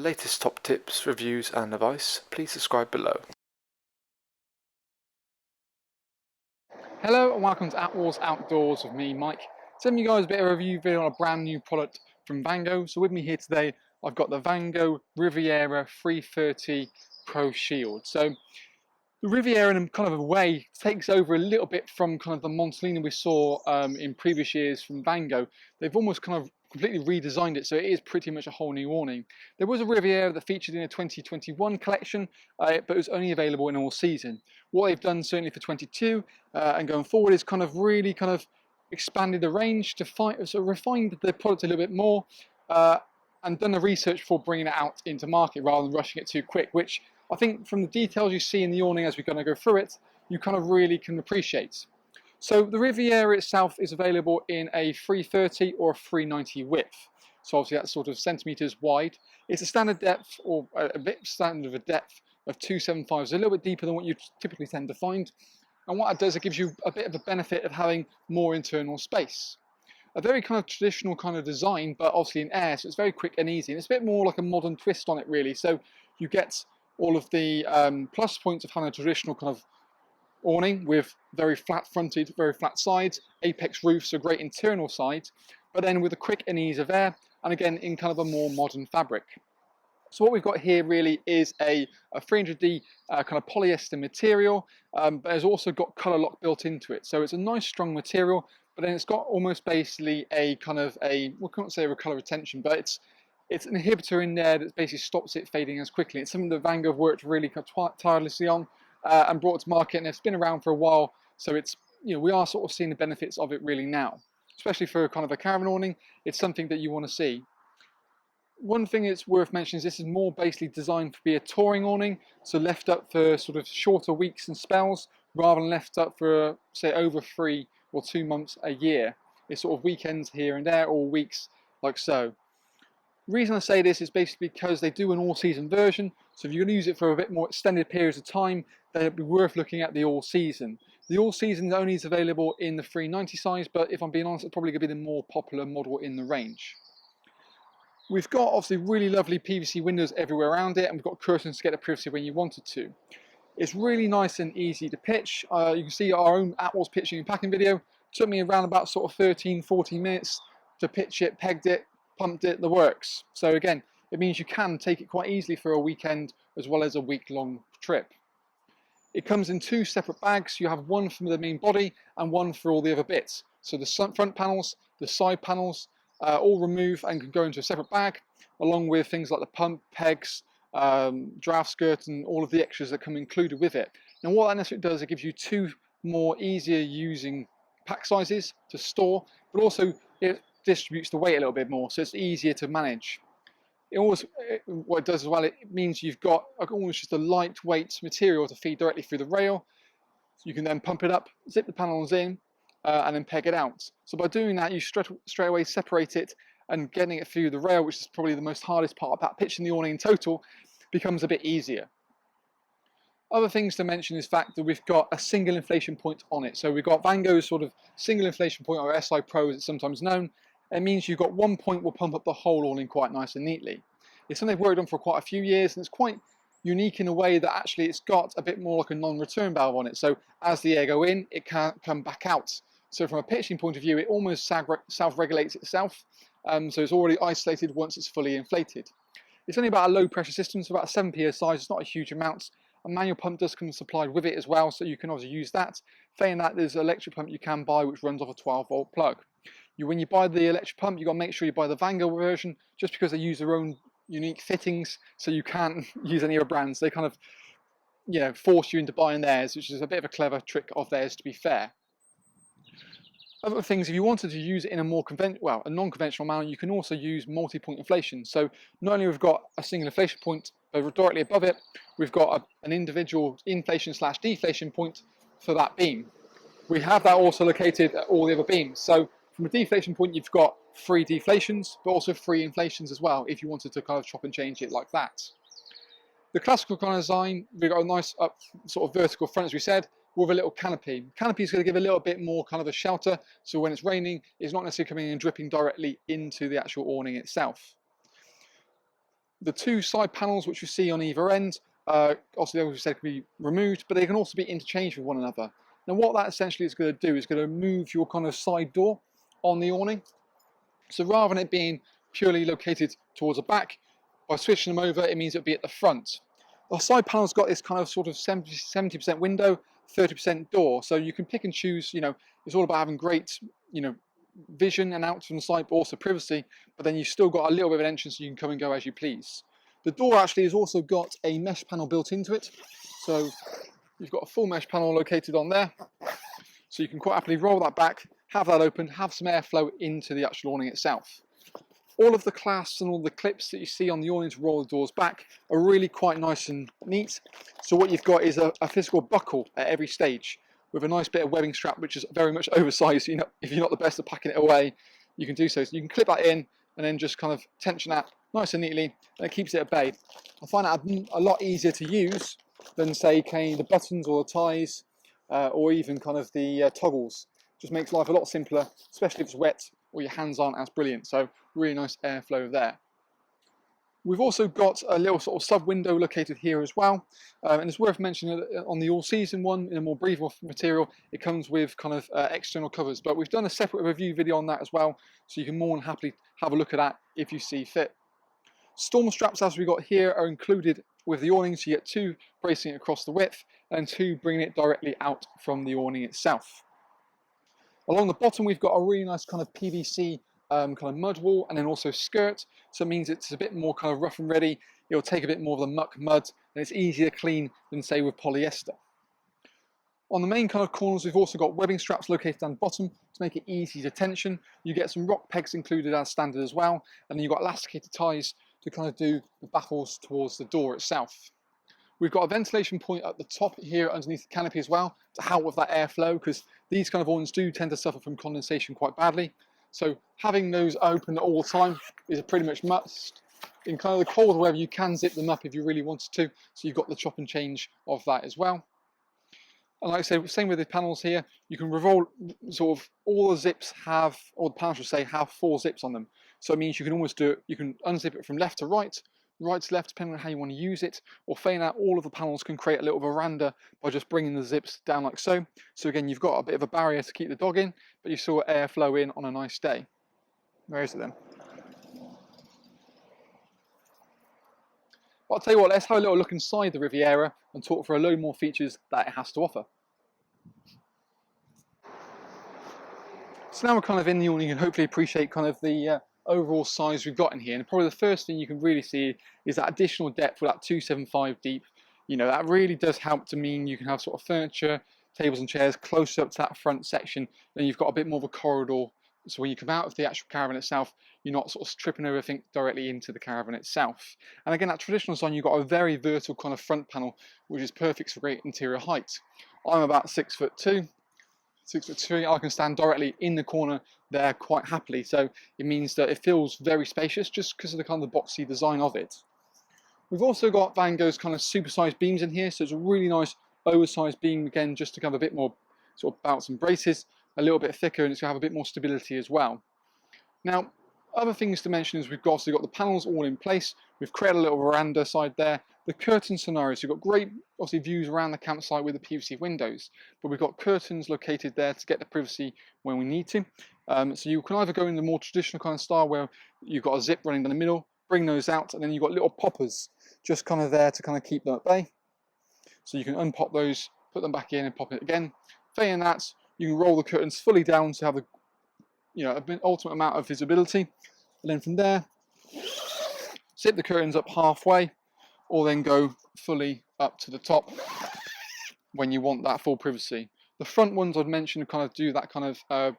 latest top tips, reviews and advice, please subscribe below. Hello and welcome to Attwoolls Outdoors with me, Mike. Sending you guys a bit of a review video on a brand new product from Vango. So with me here today, I've got the Vango Riviera 330 ProShield. So the Riviera, in kind of a way, takes over a little bit from kind of the Montalina we saw in previous years from Vango. They've almost kind of completely redesigned it, so it is pretty much a whole new awning. There was a Riviera that featured in a 2021 collection, but it was only available in all season. What they've done certainly for 22 and going forward is kind of really kind of expanded the range to so refined the product a little bit more and done the research before bringing it out into market rather than rushing it too quick, which I think from the details you see in the awning as we're going to go through it, you kind of really can appreciate. So the Riviera itself is available in a 330 or a 390 width. So obviously that's sort of centimeters wide. It's a standard depth, or a bit standard of a depth of 275. It's a little bit deeper than what you typically tend to find. And what it does, it gives you a bit of a benefit of having more internal space. A very kind of traditional kind of design, but obviously in air, so it's very quick and easy. And it's a bit more like a modern twist on it really. So you get all of the plus points of having a traditional kind of awning with very flat fronted, very flat sides, apex roofs, so great internal side, but then with a quick and ease of air, and again in kind of a more modern fabric. So what we've got here really is a 300D kind of polyester material, but it's also got colour lock built into it. So it's a nice strong material, but then it's got almost basically a kind of we can't say a colour retention, but it's an inhibitor in there that basically stops it fading as quickly. It's something that Vango have worked really tirelessly on and brought to market, and it's been around for a while. So it's, you know, we are sort of seeing the benefits of it really now, especially for kind of a caravan awning. It's something that you want to see. One thing that's worth mentioning is this is more basically designed to be a touring awning, so left up for sort of shorter weeks and spells rather than left up for say over 3 or 2 months a year. It's sort of weekends here and there, or weeks like so. The reason I say this is basically because they do an all-season version, so if you're going to use it for a bit more extended periods of time, then it'd be worth looking at the all-season. The all-season only is available in the 390 size, but if I'm being honest, it's probably going to be the more popular model in the range. We've got obviously really lovely PVC windows everywhere around it, and we've got curtains to get the privacy when you wanted to. It's really nice and easy to pitch. You can see our own Attwoolls pitching and packing video. It took me around about sort of 13-14 minutes to pitch it, pegged it, pumped it, the works. So again, it means you can take it quite easily for a weekend as well as a week-long trip. It comes in 2 separate bags. You have one for the main body and one for all the other bits. So the front panels, the side panels, all remove and can go into a separate bag, along with things like the pump, pegs, draft skirt, and all of the extras that come included with it. Now what that necessarily does, it gives you 2 more easier using pack sizes to store, but also it distributes the weight a little bit more, so it's easier to manage. It also, what it does as well, it means you've got almost just a lightweight material to feed directly through the rail. So you can then pump it up, zip the panels in, and then peg it out. So by doing that, you straight away separate it, and getting it through the rail, which is probably the most hardest part about pitching the awning in total, becomes a bit easier. Other things to mention is the fact that we've got a single inflation point on it. So we've got Vango's sort of single inflation point, or SI Pro as it's sometimes known. It means you've got one point will pump up the whole awning quite nice and neatly. It's something they've worked on for quite a few years, and it's quite unique in a way that actually it's got a bit more like a non-return valve on it. So as the air go in, it can't come back out. So from a pitching point of view, it almost self-regulates itself. So it's already isolated once it's fully inflated. It's only about a low pressure system, so about a 7 PSI, it's not a huge amount. A manual pump does come supplied with it as well, so you can also use that. Failing that, there's an electric pump you can buy which runs off a 12-volt plug. When you buy the electric pump, you've got to make sure you buy the Vango version, just because they use their own unique fittings, so you can't use any other brands. They kind of, you know, force you into buying theirs, which is a bit of a clever trick of theirs, to be fair. Other things, if you wanted to use it in a more a non-conventional manner, you can also use multi-point inflation. So not only we've got a single inflation point, but directly above it, we've got an individual inflation/deflation point for that beam. We have that also located at all the other beams. So from a deflation point, you've got 3 deflations, but also 3 inflations as well, if you wanted to kind of chop and change it like that. The classical kind of design, we've got a nice up sort of vertical front, as we said, with a little canopy. Canopy is going to give a little bit more kind of a shelter, so when it's raining, it's not necessarily coming and dripping directly into the actual awning itself. The two side panels which you see on either end, obviously as we said, can be removed, but they can also be interchanged with one another. Now what that essentially is going to do is going to move your kind of side door on the awning. So rather than it being purely located towards the back, by switching them over, it means it'll be at the front. The side panel's got this kind of sort of 70% window, 30% door, so you can pick and choose. You know, it's all about having great, you know, vision and out from the side, but also privacy. But then you've still got a little bit of an entrance, so you can come and go as you please. The door actually has also got a mesh panel built into it, so you've got a full mesh panel located on there, so you can quite happily roll that back, have that open, have some airflow into the actual awning itself. All of the clasps and all the clips that you see on the awning to roll the doors back are really quite nice and neat. So what you've got is a physical buckle at every stage with a nice bit of webbing strap, which is very much oversized. You know, if you're not the best at packing it away, you can do so. So you can clip that in and then just kind of tension that nice and neatly, and it keeps it at bay. I find that a lot easier to use than, say, the buttons or the ties, or even kind of the toggles. Just makes life a lot simpler, especially if it's wet or your hands aren't as brilliant. So really nice airflow there. We've also got a little sort of sub window located here as well, and it's worth mentioning that on the all season one, in a more breathable material, it comes with kind of external covers, but we've done a separate review video on that as well, so you can more than happily have a look at that if you see fit. Storm straps, as we got here, are included with the awning, so you get two bracing it across the width and two bringing it directly out from the awning itself. Along the bottom, we've got a really nice kind of PVC kind of mud wall, and then also skirt, so it means it's a bit more kind of rough and ready. It'll take a bit more of the muck mud, and it's easier to clean than, say, with polyester. On the main kind of corners, we've also got webbing straps located down the bottom to make it easy to tension. You get some rock pegs included as standard as well, and then you've got elasticated ties to kind of do the baffles towards the door itself. We've got a ventilation point at the top here underneath the canopy as well to help with that airflow, because these kind of awnings do tend to suffer from condensation quite badly. So having those open all the time is a pretty much must. In kind of the colder weather, you can zip them up if you really wanted to, so you've got the chop and change of that as well. And like I said, same with the panels here, you can revolve, sort of all the zips have, or the panels should say, have 4 zips on them. So it means you can almost do it, you can unzip it from left to right, right to left, depending on how you want to use it, or failing that, all of the panels can create a little veranda by just bringing the zips down like so. So again, you've got a bit of a barrier to keep the dog in, but you still air flow in on a nice day. Where is it then? Well, I'll tell you what, let's have a little look inside the Riviera and talk for a load more features that it has to offer. So now we're kind of in the awning, you can hopefully appreciate kind of the overall size we've got in here. And probably the first thing you can really see is that additional depth with that 275 deep. You know, that really does help to mean you can have sort of furniture, tables and chairs close up to that front section. Then you've got a bit more of a corridor. So when you come out of the actual caravan itself, you're not sort of tripping everything directly into the caravan itself. And again, that traditional design, you've got a very vertical kind of front panel, which is perfect for great interior height. I'm about 6'2". 6'3", I can stand directly in the corner there quite happily, so it means that it feels very spacious just because of the kind of boxy design of it. We've also got Vango's kind of supersized beams in here, so it's a really nice oversized beam, again, just to have a bit more sort of bounce and braces, a little bit thicker, and it's going to have a bit more stability as well. Now, other things to mention is we've also got the panels all in place. We've created a little veranda side there. The curtain scenario, so you've got great, obviously, views around the campsite with the PVC windows, but we've got curtains located there to get the privacy when we need to. So you can either go in the more traditional kind of style where you've got a zip running down the middle, bring those out, and then you've got little poppers just kind of there to kind of keep them at bay. So you can unpop those, put them back in and pop it again. Failing that, you can roll the curtains fully down to have an ultimate amount of visibility. And then from there, zip the curtains up halfway, or then go fully up to the top when you want that full privacy. The front ones I'd mentioned kind of do that kind of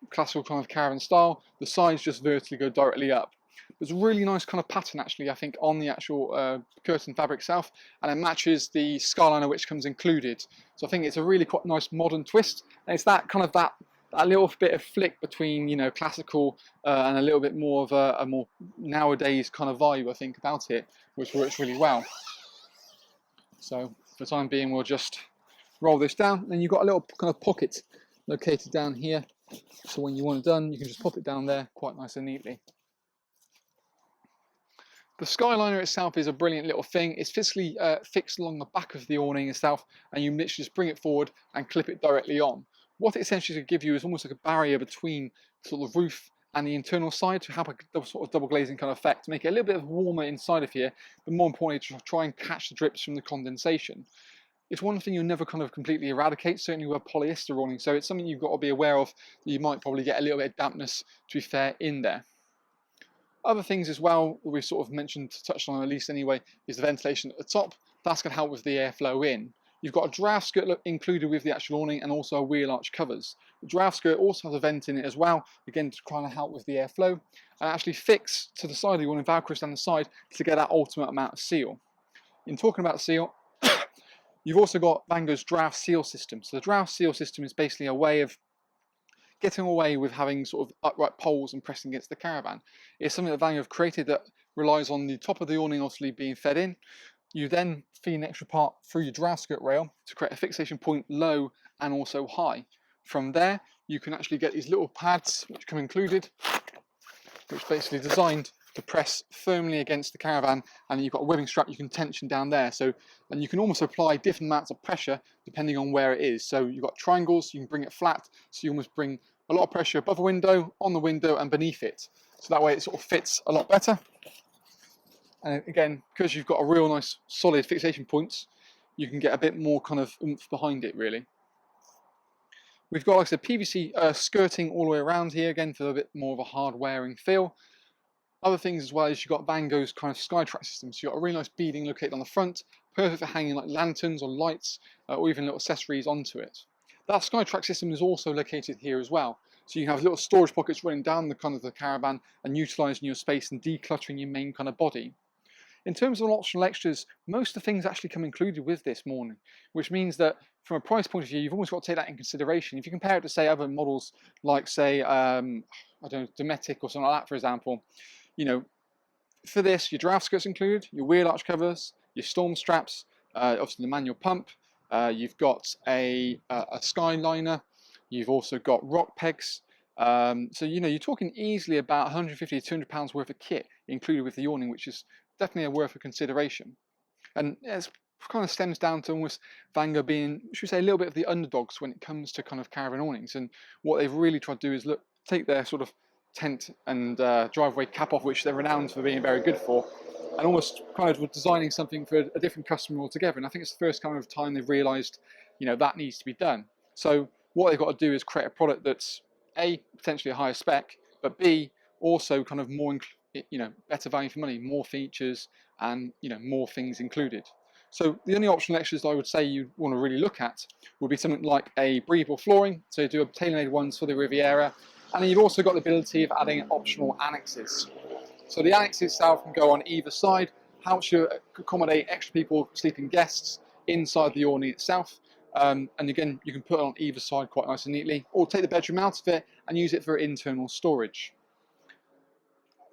classical kind of caravan style. The sides just vertically go directly up. There's a really nice kind of pattern actually, I think, on the actual curtain fabric itself, and it matches the skyliner which comes included. So I think it's a really quite nice modern twist, and it's that kind of that little bit of flick between, you know, classical and a little bit more of a more nowadays kind of vibe, I think, about it, which works really well. So for the time being, we'll just roll this down. Then you've got a little kind of pocket located down here, so when you want it done, you can just pop it down there quite nice and neatly. The skyliner itself is a brilliant little thing. It's physically fixed along the back of the awning itself, and you literally just bring it forward and clip it directly on. What it essentially will give you is almost like a barrier between sort of the roof and the internal side to have a sort of double glazing kind of effect, to make it a little bit warmer inside of here, but more importantly to try and catch the drips from the condensation. It's one thing you'll never kind of completely eradicate, certainly with a polyester awning, so it's something you've got to be aware of, that you might probably get a little bit of dampness, to be fair, in there. Other things as well that we've sort of mentioned, touched on at least anyway, is the ventilation at the top. That's going to help with the airflow in. You've got a draft skirt included with the actual awning, and also a wheel arch covers. The draft skirt also has a vent in it as well, again to kind of help with the airflow, and actually fix to the side of the awning, velcros down the side to get that ultimate amount of seal. In talking about seal, you've also got Vango's draft seal system. So the draft seal system is basically a way of getting away with having sort of upright poles and pressing against the caravan. It's something that Vango have created that relies on the top of the awning obviously being fed in. You then feed an extra part through your draft skirt rail to create a fixation point low and also high. From there, you can actually get these little pads which come included, which are basically designed to press firmly against the caravan, and you've got a webbing strap you can tension down there. So, and you can almost apply different amounts of pressure depending on where it is. So you've got triangles, you can bring it flat, so you almost bring a lot of pressure above the window, on the window, and beneath it. So that way it sort of fits a lot better. And again, because you've got a real nice solid fixation points, you can get a bit more kind of oomph behind it really. We've got, like I said, PVC skirting all the way around here, again for a bit more of a hard wearing feel. Other things as well is you've got Vango's kind of Skytrak system. So you've got a really nice beading located on the front, perfect for hanging like lanterns or lights, or even little accessories onto it. That Skytrak system is also located here as well. So you have little storage pockets running down the kind of the caravan and utilising your space and decluttering your main kind of body. In terms of optional extras, most of the things actually come included with this morning, which means that from a price point of view, you've almost got to take that in consideration. If you compare it to, say, other models like, say, I don't know, Dometic or something like that, for example, you know, for this, your draft skirt's included, your wheel arch covers, your storm straps, obviously the manual pump, you've got a skyliner, you've also got rock pegs. So, you know, you're talking easily about 150 to 200 pounds worth of kit included with the awning, which is definitely a worth of consideration. And it kind of stems down to almost Vango being, should we say, a little bit of the underdogs when it comes to kind of caravan awnings. And what they've really tried to do is take their sort of tent and driveway cap off, which they're renowned for being very good for, and almost kind of designing something for a different customer altogether. And I think it's the first kind of time they've realised, you know, that needs to be done. So what they've got to do is create a product that's A, potentially a higher spec, but B, also kind of more, you know, better value for money, more features, and, you know, more things included. So the only optional extras I would say you want to really look at would be something like a breathable flooring. So you do a tailor-made ones for the Riviera, and then you've also got the ability of adding optional annexes. So the annex itself can go on either side, helps you accommodate extra people, sleeping guests, inside the awning itself. And again, you can put it on either side quite nice and neatly, or take the bedroom out of it and use it for internal storage.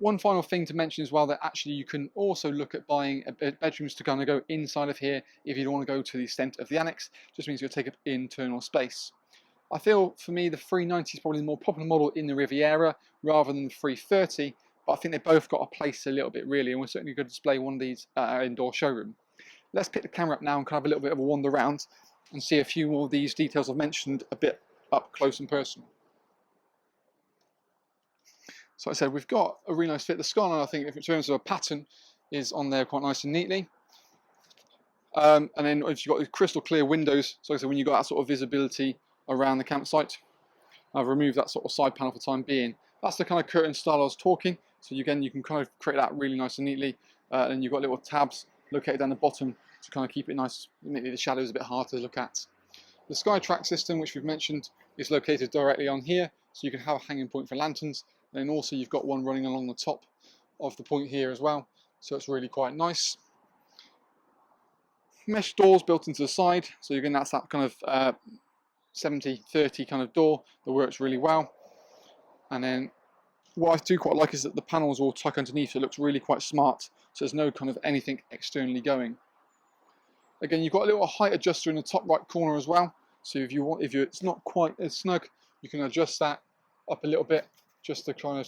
One final thing to mention as well, that actually you can also look at buying bedrooms to kind of go inside of here if you don't want to go to the extent of the annex. Just means you'll take up internal space. I feel for me the 390 is probably the more popular model in the Riviera rather than the 330, but I think they both got a place a little bit really, and we're certainly going to display one of these at our indoor showroom. Let's pick the camera up now and kind of have a little bit of a wander around and see a few more of these details I've mentioned a bit up close and personal. So like I said, we've got a really nice fit. The skyline, I think, in terms of a pattern, is on there quite nice and neatly. And then you've got these crystal clear windows. So like I said, when you've got that sort of visibility around the campsite, I've removed that sort of side panel for the time being. That's the kind of curtain style I was talking. So again, you can kind of create that really nice and neatly. And you've got little tabs located down the bottom to kind of keep it nice. Maybe the shadow is a bit hard to look at. The Skytrak system, which we've mentioned, is located directly on here. So you can have a hanging point for lanterns. And then also you've got one running along the top of the point here as well. So it's really quite nice. Mesh doors built into the side. So again, that's that kind of 70-30 kind of door that works really well. And then what I do quite like is that the panels all tuck underneath, so it looks really quite smart. So there's no kind of anything externally going. Again, you've got a little height adjuster in the top right corner as well. So if you want, it's not quite as snug, you can adjust that up a little bit just to kind of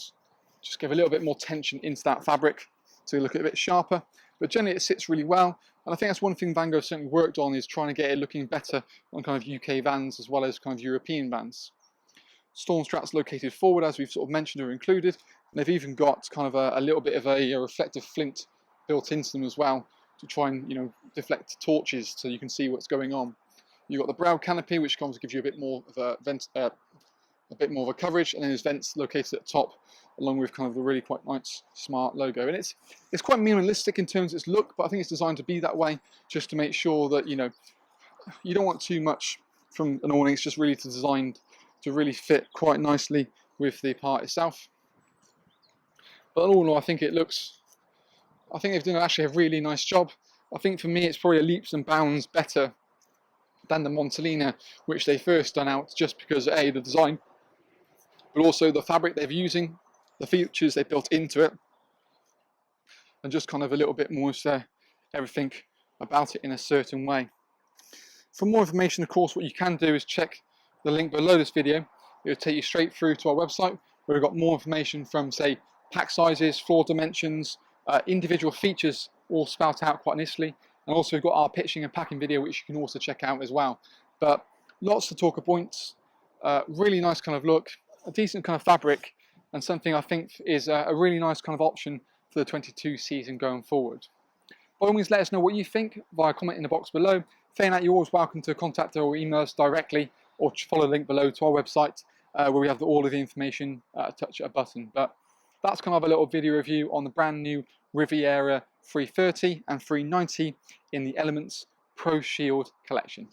just give a little bit more tension into that fabric. to look a bit sharper, but generally it sits really well. And I think that's one thing Vango certainly worked on, is trying to get it looking better on kind of UK vans as well as kind of European vans. Storm straps located forward, as we've sort of mentioned, are included, and they've even got kind of a little bit of a reflective flint built into them as well to try and, you know, deflect torches so you can see what's going on. You've got the brow canopy, which comes to give you a bit more of a coverage, and then there's vents located at the top, along with kind of the really quite nice smart logo. And it's quite minimalistic in terms of its look, but I think it's designed to be that way, just to make sure that, you know, you don't want too much from an awning. It's just really designed to really fit quite nicely with the part itself. But all in all, I think they've done actually a really nice job. I think for me it's probably leaps and bounds better than the Montellina, which they first done out, just because A, the design, but also the fabric they're using, the features they built into it, and just kind of a little bit more everything about it in a certain way. For more information, of course, what you can do is check the link below this video. It will take you straight through to our website, where we've got more information from, say, pack sizes, floor dimensions, individual features all spout out quite nicely, and also we've got our pitching and packing video, which you can also check out as well. But lots to talk points, really nice kind of look, a decent kind of fabric, and something I think is a really nice kind of option for the 22 season going forward. By all means, let us know what you think via comment in the box below. Failing that, you're always welcome to contact or email us directly, or follow the link below to our website, where we have all of the information at a touch of a button. But that's kind of a little video review on the brand new Riviera 330 and 390 in the Elements ProShield collection.